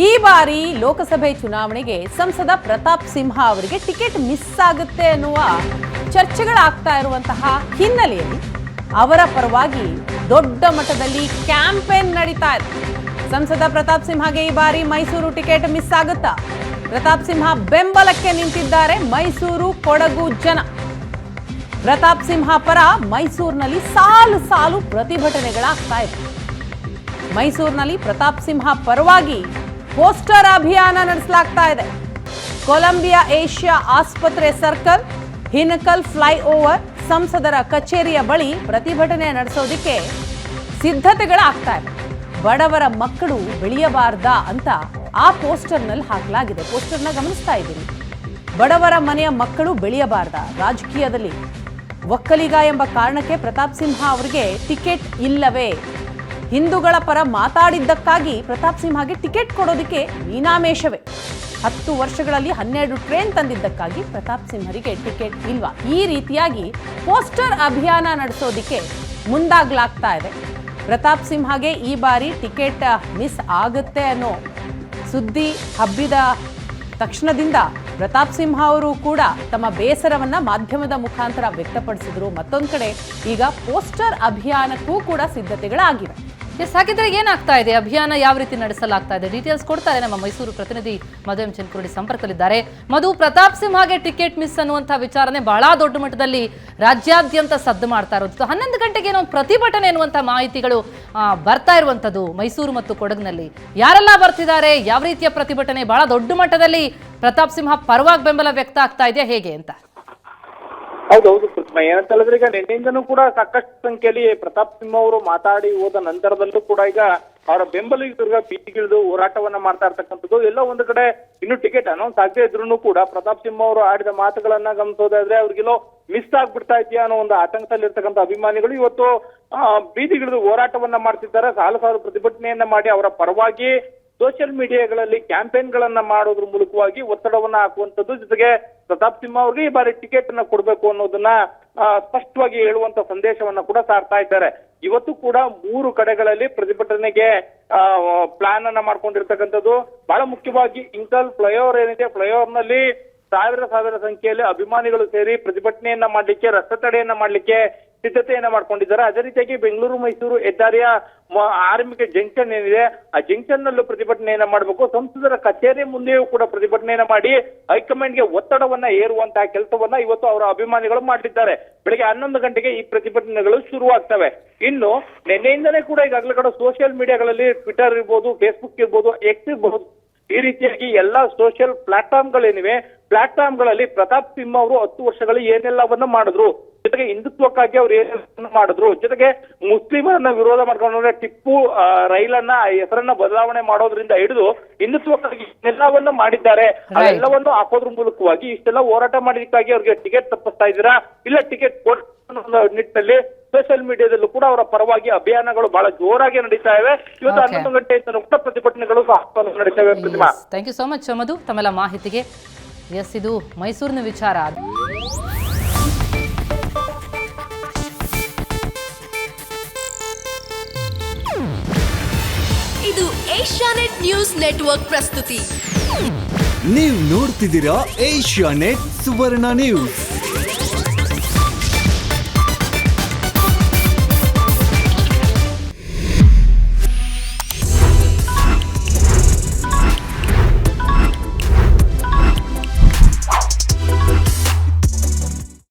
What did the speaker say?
ಈ ಬಾರಿ ಲೋಕಸಭೆ ಚುನಾವಣೆಗೆ ಸಂಸದ ಪ್ರತಾಪ್ ಸಿಂಹ ಅವರಿಗೆ ಟಿಕೆಟ್ ಮಿಸ್ ಆಗುತ್ತೆ ಅನ್ನುವ ಚರ್ಚೆಗಳಾಗ್ತಾ ಇರುವಂತಹ ಹಿನ್ನೆಲೆಯಲ್ಲಿ ಅವರ ಪರವಾಗಿ ದೊಡ್ಡ ಮಟ್ಟದಲ್ಲಿ ಕ್ಯಾಂಪೇನ್ ನಡೀತಾ ಇದೆ. ಸಂಸದ ಪ್ರತಾಪ್ ಸಿಂಹಗೆ ಈ ಬಾರಿ ಮೈಸೂರು ಟಿಕೆಟ್ ಮಿಸ್ ಆಗುತ್ತಾ? ಪ್ರತಾಪ್ ಸಿಂಹ ಬೆಂಬಲಕ್ಕೆ ನಿಂತಿದ್ದಾರೆ ಮೈಸೂರು ಕೊಡಗು ಜನ. ಪ್ರತಾಪ್ ಸಿಂಹ ಪರ ಮೈಸೂರಿನಲ್ಲಿ ಸಾಲು ಸಾಲು ಪ್ರತಿಭಟನೆಗಳಾಗ್ತಾ ಇದೆ. ಮೈಸೂರಿನಲ್ಲಿ ಪ್ರತಾಪ್ ಸಿಂಹ ಪರವಾಗಿ ಪೋಸ್ಟರ್ ಅಭಿಯಾನ ನಡೆಸಲಾಗ್ತಾ ಇದೆ. ಕೊಲಂಬಿಯಾ ಏಷ್ಯಾ ಆಸ್ಪತ್ರೆ ಸರ್ಕಲ್, ಹಿನಕಲ್ ಫ್ಲೈಓವರ್, ಸಂಸದರ ಕಚೇರಿಯ ಬಳಿ ಪ್ರತಿಭಟನೆ ನಡೆಸೋದಕ್ಕೆ ಸಿದ್ಧತೆಗಳಾಗ್ತಾ ಇದೆ. ಬಡವರ ಮಕ್ಕಳು ಬೆಳೆಯಬಾರ್ದಾ ಅಂತ ಆ ಪೋಸ್ಟರ್ನಲ್ಲಿ ಹಾಕಲಾಗಿದೆ. ಪೋಸ್ಟರ್ನ ಗಮನಿಸ್ತಾ ಇದ್ದೀರಿ. ಬಡವರ ಮನೆಯ ಮಕ್ಕಳು ಬೆಳೆಯಬಾರ್ದಾ? ರಾಜಕೀಯದಲ್ಲಿ ಒಕ್ಕಲಿಗ ಎಂಬ ಕಾರಣಕ್ಕೆ ಪ್ರತಾಪ್ ಸಿಂಹ ಅವರಿಗೆ ಟಿಕೆಟ್ ಇಲ್ಲವೇ? ಹಿಂದೂಗಳ ಪರ ಮಾತಾಡಿದ್ದಕ್ಕಾಗಿ ಪ್ರತಾಪ್ ಸಿಂಹಗೆ ಟಿಕೆಟ್ ಕೊಡೋದಕ್ಕೆ ಮೀನಾಮೇಷವೇ? 10 ವರ್ಷಗಳಲ್ಲಿ 12 ಟ್ರೈನ್ ತಂದಿದ್ದಕ್ಕಾಗಿ ಪ್ರತಾಪ್ ಸಿಂಹರಿಗೆ ಟಿಕೆಟ್ ಇಲ್ವಾ? ಈ ರೀತಿಯಾಗಿ ಪೋಸ್ಟರ್ ಅಭಿಯಾನ ನಡೆಸೋದಕ್ಕೆ ಮುಂದಾಗ್ಲಾಗ್ತಾ ಇದೆ. ಪ್ರತಾಪ್ ಸಿಂಹಗೆ ಈ ಬಾರಿ ಟಿಕೆಟ್ ಮಿಸ್ ಆಗುತ್ತೆ ಅನ್ನೋ ಸುದ್ದಿ ಹಬ್ಬಿದ ತಕ್ಷಣದಿಂದ ಪ್ರತಾಪ್ ಸಿಂಹ ಅವರು ಕೂಡ ತಮ್ಮ ಬೇಸರವನ್ನ ಮಾಧ್ಯಮದ ಮುಖಾಂತರ ವ್ಯಕ್ತಪಡಿಸಿದ್ರು. ಮತ್ತೊಂದು ಕಡೆ ಈಗ ಪೋಸ್ಟರ್ ಅಭಿಯಾನಕ್ಕೂ ಕೂಡ ಸಿದ್ಧತೆಗಳಾಗಿವೆ. ಹಾಗಿದ್ರೆ ಏನಾಗ್ತಾ ಇದೆ? ಅಭಿಯಾನ ಯಾವ ರೀತಿ ನಡೆಸಲಾಗ್ತಾ ಇದೆ? ಡೀಟೇಲ್ಸ್ ಕೊಡ್ತಾರೆ ನಮ್ಮ ಮೈಸೂರು ಪ್ರತಿನಿಧಿ ಮಧು ಎಂ ಚಿನ್ಕುರುಡಿ ಸಂಪರ್ಕದಲ್ಲಿದ್ದಾರೆ. ಮಧು, ಪ್ರತಾಪ್ ಸಿಂಹಗೆ ಟಿಕೆಟ್ ಮಿಸ್ ಅನ್ನುವಂಥ ವಿಚಾರನೆ ಬಹಳ ದೊಡ್ಡ ಮಟ್ಟದಲ್ಲಿ ರಾಜ್ಯಾದ್ಯಂತ ಸದ್ದು ಮಾಡ್ತಾ ಇರೋದು. 11 ಗಂಟೆಗೆ ಏನೋ ಪ್ರತಿಭಟನೆ ಎನ್ನುವಂಥ ಮಾಹಿತಿಗಳು ಬರ್ತಾ ಇರುವಂಥದ್ದು ಮೈಸೂರು ಮತ್ತು ಕೊಡಗಿನಲ್ಲಿ. ಯಾರೆಲ್ಲ ಬರ್ತಿದ್ದಾರೆ? ಯಾವ ರೀತಿಯ ಪ್ರತಿಭಟನೆ? ಬಹಳ ದೊಡ್ಡ ಮಟ್ಟದಲ್ಲಿ ಪ್ರತಾಪ್ ಸಿಂಹ ಪರವಾಗಿ ಬೆಂಬಲ ವ್ಯಕ್ತ ಆಗ್ತಾ ಇದೆಯಾ ಹೇಗೆ ಅಂತ? ಹೌದೌದು ಕೃಷ್ಣ, ಏನಂತ ಹೇಳಿದ್ರೆ ಈಗ ನಿನ್ನೆಯಿಂದನೂ ಕೂಡ ಸಾಕಷ್ಟು ಸಂಖ್ಯೆಯಲ್ಲಿ ಪ್ರತಾಪ್ ಸಿಂಹ ಅವರು ಮಾತಾಡಿ ಹೋದ ನಂತರದಲ್ಲೂ ಕೂಡ ಈಗ ಅವರ ಬೆಂಬಲಿಗರು ಬೀದಿಗಿಳಿದು ಹೋರಾಟವನ್ನ ಮಾಡ್ತಾ ಇರ್ತಕ್ಕಂಥದ್ದು. ಎಲ್ಲ ಒಂದು ಕಡೆ ಇನ್ನು ಟಿಕೆಟ್ ಅನೌನ್ಸ್ ಆಗದೆ ಇದ್ರು ಕೂಡ ಪ್ರತಾಪ್ ಸಿಂಹ ಅವರು ಆಡಿದ ಮಾತುಗಳನ್ನ ಗಮನಿಸೋದಾದ್ರೆ ಅವ್ರಿಗೆಲ್ಲೋ ಮಿಸ್ ಆಗ್ಬಿಡ್ತಾ ಇದೆಯಾ ಅನ್ನೋ ಒಂದು ಆತಂಕದಲ್ಲಿ ಇರ್ತಕ್ಕಂಥ ಅಭಿಮಾನಿಗಳು ಇವತ್ತು ಬೀದಿಗಿಳಿದು ಹೋರಾಟವನ್ನ ಮಾಡ್ತಿದ್ದಾರೆ. ಸಾಲು ಪ್ರತಿಭಟನೆಯನ್ನ ಮಾಡಿ ಅವರ ಪರವಾಗಿ ಸೋಷಿಯಲ್ ಮೀಡಿಯಾಗಳಲ್ಲಿ ಕ್ಯಾಂಪೇನ್ಗಳನ್ನ ಮಾಡೋದ್ರ ಮೂಲಕವಾಗಿ ಒತ್ತಡವನ್ನ ಹಾಕುವಂಥದ್ದು, ಜೊತೆಗೆ ಪ್ರತಾಪ್ ಸಿಂಹ ಅವ್ರಿಗೆ ಈ ಬಾರಿ ಟಿಕೆಟ್ ಅನ್ನ ಕೊಡ್ಬೇಕು ಅನ್ನೋದನ್ನ ಸ್ಪಷ್ಟವಾಗಿ ಹೇಳುವಂತ ಸಂದೇಶವನ್ನ ಕೂಡ ಸಾರ್ತಾ ಇದ್ದಾರೆ. ಇವತ್ತು ಕೂಡ 3 ಕಡೆಗಳಲ್ಲಿ ಪ್ರತಿಭಟನೆಗೆ ಪ್ಲಾನ್ ಅನ್ನ ಮಾಡ್ಕೊಂಡಿರ್ತಕ್ಕಂಥದ್ದು. ಬಹಳ ಮುಖ್ಯವಾಗಿ ಇಂಕಲ್ ಫ್ಲೈಓವರ್ ಏನಿದೆ, ಫ್ಲೈಓವರ್ ನಲ್ಲಿ ಸಾವಿರ ಸಂಖ್ಯೆಯಲ್ಲಿ ಅಭಿಮಾನಿಗಳು ಸೇರಿ ಪ್ರತಿಭಟನೆಯನ್ನ ಮಾಡ್ಲಿಕ್ಕೆ, ರಸ್ತೆ ತಡೆಯನ್ನ ಮಾಡ್ಲಿಕ್ಕೆ ಸಿದ್ಧತೆಯನ್ನ ಮಾಡ್ಕೊಂಡಿದ್ದಾರೆ. ಅದೇ ರೀತಿಯಾಗಿ ಬೆಂಗಳೂರು ಮೈಸೂರು ಹೆದ್ದಾರಿಯ ಆರಂಭಿಕ ಜಂಕ್ಷನ್ ಏನಿದೆ, ಆ ಜಂಕ್ಷನ್ ನಲ್ಲೂ ಪ್ರತಿಭಟನೆಯನ್ನ ಮಾಡಬೇಕು. ಸಂಸದರ ಕಚೇರಿ ಮುಂದೆಯೂ ಕೂಡ ಪ್ರತಿಭಟನೆಯನ್ನ ಮಾಡಿ ಹೈಕಮಾಂಡ್ಗೆ ಒತ್ತಡವನ್ನ ಹೇರುವಂತಹ ಕೆಲಸವನ್ನ ಇವತ್ತು ಅವರ ಅಭಿಮಾನಿಗಳು ಮಾಡಿದ್ದಾರೆ. ಬೆಳಗ್ಗೆ 11 ಗಂಟೆಗೆ ಈ ಪ್ರತಿಭಟನೆಗಳು ಶುರುವಾಗ್ತವೆ. ಇನ್ನು ನಿನ್ನೆಯಿಂದನೇ ಕೂಡ ಈಗಾಗಲೇ ಕೂಡ ಸೋಷಿಯಲ್ ಮೀಡಿಯಾಗಳಲ್ಲಿ ಟ್ವಿಟರ್ ಇರ್ಬೋದು, ಫೇಸ್ಬುಕ್ ಇರ್ಬೋದು, ಎಕ್ಸ್ ಇರ್ಬೋದು, ಈ ರೀತಿಯಾಗಿ ಎಲ್ಲಾ ಸೋಷಿಯಲ್ ಪ್ಲಾಟ್ಫಾರ್ಮ್ಗಳೇನಿವೆ, ಪ್ಲಾಟ್ಫಾರ್ಮ್ಗಳಲ್ಲಿ ಪ್ರತಾಪ್ ಸಿಂಹ ಅವರು 10 ವರ್ಷಗಳು ಏನೆಲ್ಲವನ್ನ ಮಾಡಿದ್ರು, ಜೊತೆಗೆ ಹಿಂದುತ್ವಕ್ಕಾಗಿ ಅವ್ರು ಏನೆಲ್ಲ ಮಾಡಿದ್ರು, ಜೊತೆಗೆ ಮುಸ್ಲಿಮರನ್ನ ವಿರೋಧ ಮಾಡ್ಕೊಂಡ್ರೆ ಟಿಪ್ಪು ರೈಲನ್ನ ಹೆಸರನ್ನ ಬದಲಾವಣೆ ಮಾಡೋದ್ರಿಂದ ಹಿಡಿದು ಹಿಂದುತ್ವಕ್ಕಾಗಿ ಎಲ್ಲವನ್ನ ಮಾಡಿದ್ದಾರೆ. ಎಲ್ಲವನ್ನು ಹಾಕೋದ್ರ ಮೂಲಕವಾಗಿ ಇಷ್ಟೆಲ್ಲ ಹೋರಾಟ ಮಾಡಿದಕ್ಕಾಗಿ ಅವ್ರಿಗೆ ಟಿಕೆಟ್ ತಪ್ಪಿಸ್ತಾ ಇದ್ದೀರಾ, ಇಲ್ಲ ಟಿಕೆಟ್ ಕೊಡ ನಿಟ್ಟಿನಲ್ಲಿ ಸೋಷಿಯಲ್ ಮೀಡಿಯಾದಲ್ಲೂ ಕೂಡ ಅವರ ಪರವಾಗಿ ಅಭಿಯಾನಗಳು ಬಹಳ ಜೋರಾಗಿ ನಡೀತಾ ಇವೆ. ಇವತ್ತು 11 ಗಂಟೆಯಿಂದ ಕೂಡ ಪ್ರತಿಭಟನೆಗಳು ನಡೀತವೆ. ಥ್ಯಾಂಕ್ ಯು ಸೋ ಮಚ್ ಮಧು ತಮ್ಮೆಲ್ಲ ಮಾಹಿತಿಗೆ. ಎಸ್, ಇದು ಮೈಸೂರಿನ ವಿಚಾರ. ಇದು ಏಷ್ಯಾನೆಟ್ ನ್ಯೂಸ್ ನೆಟ್ವರ್ಕ್ ಪ್ರಸ್ತುತಿ. ನೀವು ನೋಡ್ತಿದ್ದೀರಾ ಏಷ್ಯಾನೆಟ್ ಸುವರ್ಣ ನ್ಯೂಸ್.